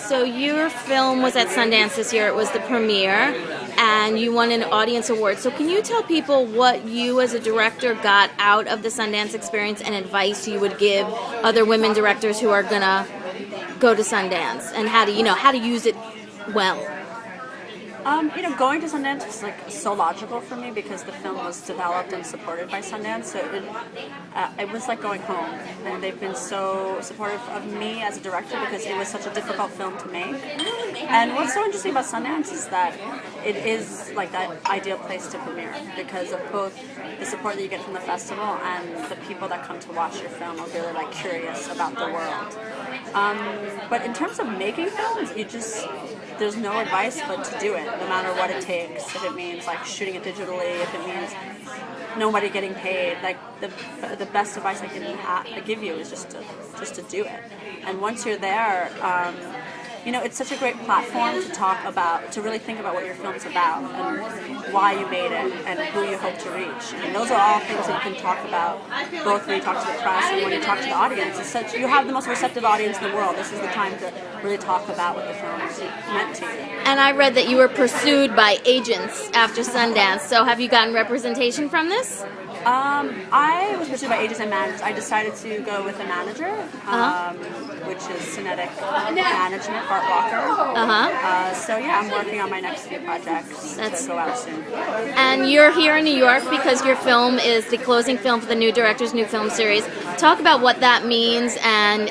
So your film was at Sundance this year. It was the premiere, and you won an audience award. So can you tell people what you as a director got out of the Sundance experience and advice you would give other women directors who are gonna go to Sundance, and how to use it well? Going to Sundance was so logical for me because the film was developed and supported by Sundance. So it was like going home, and they've been so supportive of me as a director because it was such a difficult film to make. And what's so interesting about Sundance is that it is like that ideal place to premiere because of both the support that you get from the festival and the people that come to watch your film are really curious about the world. But in terms of making films, there's no advice but to do it, no matter what it takes. If it means shooting it digitally, if it means nobody getting paid, the best advice I can give you is just to do it. And once you're there, it's such a great platform to really think about what your film's about and why you made it and who you hope to reach. And those are all things that you can talk about both when you talk to the press and when you talk to the audience. You have the most receptive audience in the world. This is the time to really talk about what the film is meant to you. And I read that you were pursued by agents after Sundance. So have you gotten representation from this? I was pursued by agents and managers. I decided to go with a manager, which is Cinetic Management, Art Walker. So yeah, I'm working on my next few projects to go out soon. And you're here in New York because your film is the closing film for the New Director's New Film Series. Talk about what that means, and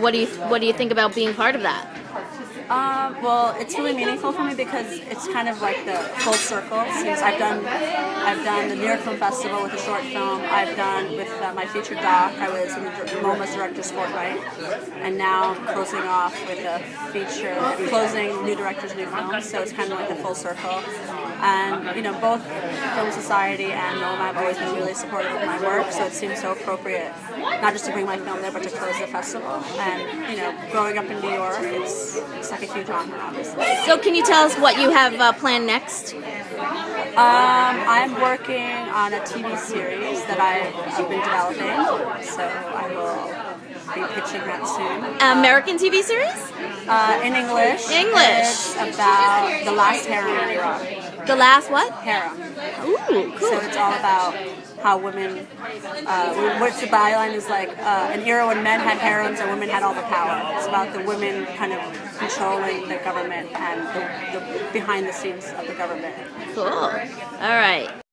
what do you think about being part of that? Well, it's really meaningful for me because it's kind of like the full circle. Since I've done the New York Film Festival with a short film. I've done with my feature doc. I was in the MoMA's Director's Fortnight, and now I'm closing off with a feature, closing New Director's New Film. So it's kind of like the full circle. And both Film Society and MoMA have always been really supportive of my work. So it seems so appropriate, not just to bring my film there, but to close the festival. And growing up in New York, it's like a huge honor, obviously. So can you tell us what you have planned next? I'm working on a TV series that I've been developing, so I will be pitching that soon. American TV series? In English. English. It's about the last harem in Iran. The last what? Harem. Ooh, cool. So it's all about how women, which the byline is an era when men had harems and women had all the power. It's about the women kind of controlling the government and the behind the scenes of the government. Cool. All right.